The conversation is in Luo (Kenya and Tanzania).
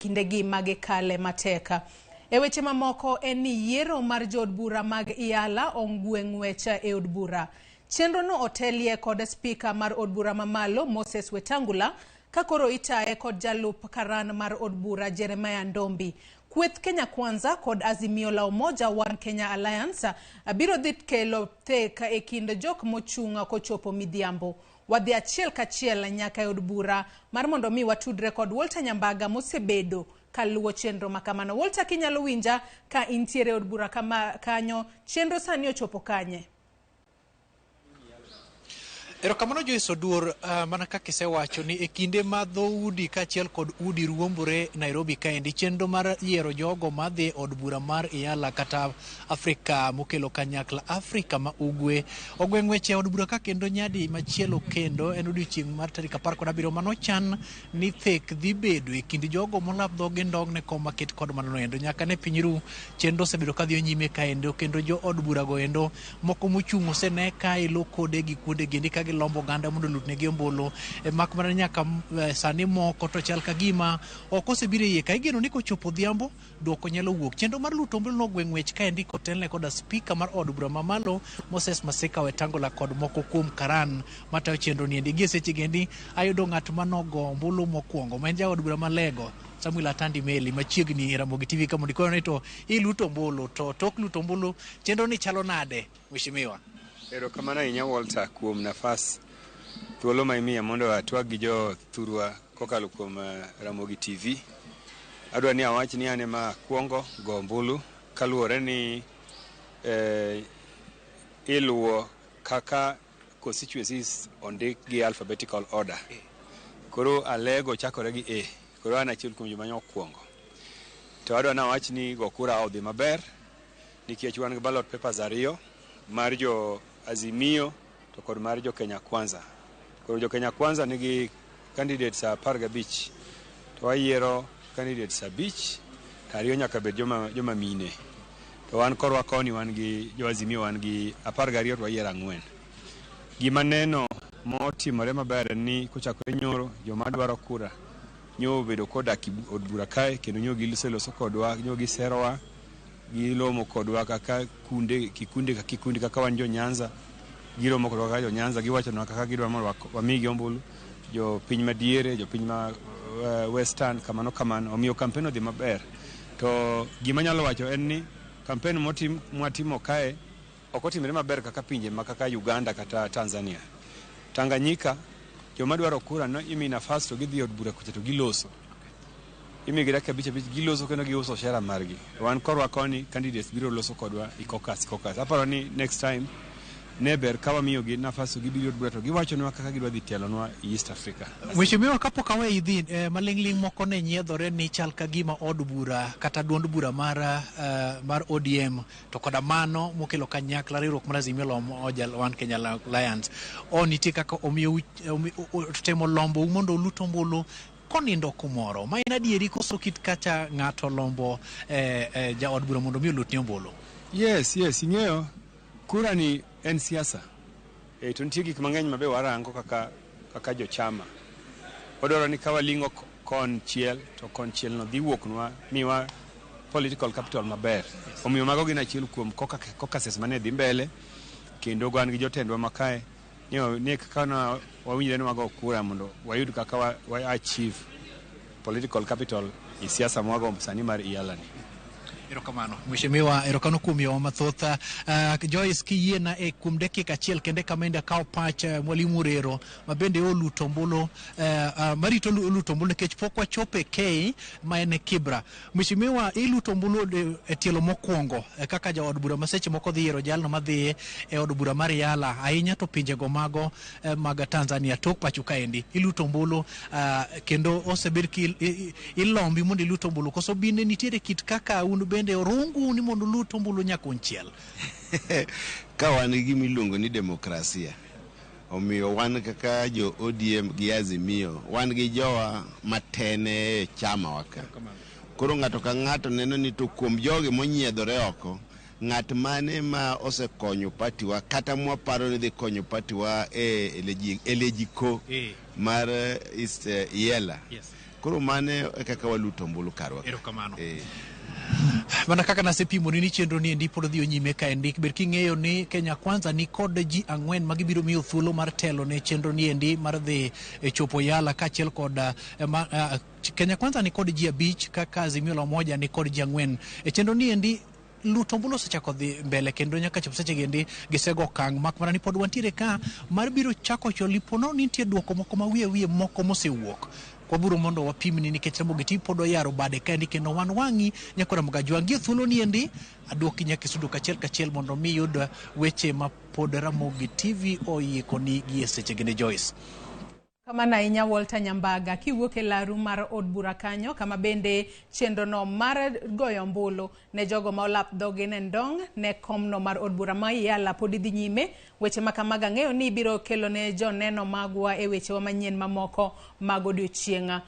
kindegi mage kale mateka. E weche mamoko en ni yiero mar jod bura mag Iala ong'we ng'wecha e od bura. Chenro no otelie kod spika mar od bura mamalo Moses Wetangula kakoro itaye kod jalup karan mar od bura Jeremiah Ndombi. Kweth Kenya Kwanza kod Azimio la Umoja One Kenya Alliance biro dhi kelo theka e kind jok mochunga kochopo midhiambo. Wadhi achiel kachiel nyaka e od bura mar mondo mi watudre kod Walter Nyambaga mosebedo kaluwo chenro makamano. Walter, kinyalo winja ka intiere od bura kama kanyo, chenro sani ochopo kanye? Erokamano Joyce Oduor, mana kaka isewacho ni e kinde ma dhoudi kaachiel kod udi ruombore Nairobi kaendi, chenro mar yiero jogo madhi od bura mar Iala kata Afrika mokelo kanyakla Afrika ma ugwe ogweng' weche od bura ka kendo nyadi machielo kendo en odiochieng' mar tarik 17 manochan ni thek dhi bedo e kind jogo molap dhoge ndogne kom maket kod manono endo nyaka ne pinyru chenro osebedo ka dhi nyime kaendo kendo jo od bura go endo moko mochung' osene ka ilo kode gi kuonde gendi ka lombo ganda mondo lutnegi ombulu mak mana nyaka sani moko to chal ka gima ok osebiro yie ka igeno ni kochopo dhiambo dwoko nyalo wuok. Chenro mar luto ombulu no gweng' wech kaendi kotelne koda spika mar od bura mamalo Moses Masika Wetangula kod moko kuom karan matayo chenro ni endi. Gie seche gendi ayudo ng'at manogo ombulu mokwongo ma en ja od bura malego Samuel Atandi Meli machiegni Ramogi TV ka mondo ikono ni to iluto ombulu to tok luto ombulu chenro ni chalo nade mheshimiwa? Erokamano ahinya Walter kuom nafas thuolo ma imiya mondo atwag gi jo thurwa kokalo kuom Ramogi TV. Adwa ni awach ni ane ma kuongo go ombulu kaluwore ni iluwo kaka constituencies ondik gi alphabetical order. Koro Alego chakore gi A. Koro an achiel kuom joma nyokwongo. To adwa na awach ni go kura odhi maber nikech wan gi ballot papers ariyo mar jo Azimio to kod mar jo Kenya Kwanza. Koro jo Kenya Kwanza nigi candidates 15 to wayiero candidates 5 to ariyo nyaka bed joma mine. To wan korwa koni wan gi jo Azimio wan gi 12 to wayiero 4. Gima neno motimore maber ni kochakore nyoro joma dwaro kura nyo bedo kodak od bura kae kendo nyo giloso kodwa nyo giserowa gilomo kodwa kaka kikunde kaka wan jo Nyanza gilomo kodwa kaka jo Nyanza giwacho na kaka gidwa mondo wamigi ombulu jo piny madiere jo piny ma western kamano omiyo kampen odhi maber. To gima nyalo wacho en ni kampen mwatimo kae ok otimre maber kaka pinje ma kaka Uganda kata Tanzania. Tanganyika joma dwaro kura no imi nafas to gidhi od bura kucha to giloso imi dakika 5 giloso kendo giuso share margi. Wan korwa koni candidates biro loso kodwa ikokas aparo ni next time neber kawa miyo gi nafas to gibiro od bura to giwacho nwa kaka gidwa dhi telonwa East Africa. Mheshimiwa, kapok awe idhi malingling moko ne nyiedhore ni chal ka gima od bura kata duond bura mar ODM to koda mano mokelo kanyakla riwruok mar Azimio la Umoja One Kenya Alliance nitie kaka omiyo temo lombo mondo luto ombulu konindo kumoro ma en adieri koso kit kacha ng'ato lombo ja od bura mondo mi lutni ombulu? Yes ing'eyo kura ni en siasa. To nitie gik mang'eny mabe warango kaka jo chama. Odoro ni kawa lingo konchiel to konchiel no dhi wuoknwa miwa political capital maber. Omiyo mago gin achiel kuom kokases mane dhi mbele kendo gwan gi jotendwa makae ne kaka na wawinjre ni wago kura mondo wayud kaka wa achieve political capital i siasa mwago sani mar Iala ni. Erokamano mheshimiwa, erokamano kuom yo mathoth. Joyce kiyiena kuom dakika achiel kende kamenda kawo pach mwalimu Rero mabende oluto ombulu marito luto ombulu nikech pok wachope K ma en Kibra. Mheshimiwa, iluto ombulu e tielo mokwongo kaka ja od bura maseche moko dhi yiero jalno madhi e od bura mar Iala ahinya to pinjego mago mag Tanzania tok pacho kaendi iluto ombulu kendo osebed ilombi mondo iluto ombulu koso binde nitiere kit kaka un bende orungu ni mondo luto ombulu nyakonchiel? Ka wan gi miluongo ni demokrasia omiyo wan kaka jo ODM gi Azimio wan gi jowa matene chama waka. Koro ng'ato ka ng'ato neno ni to kuom joge monyiedhore oko ng'at mane ma osekonyo patiwa kata mwaparo ni dhi konyo patiwa elejiko mar East Iela Koro mane kaka waluto ombulu karwa. Erokamano. Mana kaka nasepimo ni chenro ni endi pod dhi nyime ka endi ber king'eyo ni Kenya Kwanza ni kod ji 4 ma gibiro miyo thuolo mar telo ne chenro ni endi mar dhi chopo Yala kaachiel kod Kenya Kwanza ni kod ji 5 kaka Azimio la Umoja ni kod ji 4 chenro ni endi luto ombulu osechako dhi mbele kendo nyaka chop seche gendi gisego okang' mak mana ni pod wantiere ka mar biro chako cholipono ni nitie duoko moko ma wiye moko mosewuok kwaburo mondo wapimni nikech Ramogi pod oyaro bade ka kendo wan wang'i nyaka Ramogi jwangi thuolo ni endi aduoki nyaka sudo kachiel mondo mi yud weche ma pod Ramogi TV oyikoni gi seche gende Joyce. Kama na inya Walter Nyambaga kiwuok e laru mar od bura kanyo kama bende chenro no mar goyo ombulu ne jogo ma olap dhogi ne ndong ne komno mar od bura ma Yala pod dhi nyime weche makamaga ng'eyo ni biro kelo ne joneno magwa e weche wa manyien mamoko mag odiochienga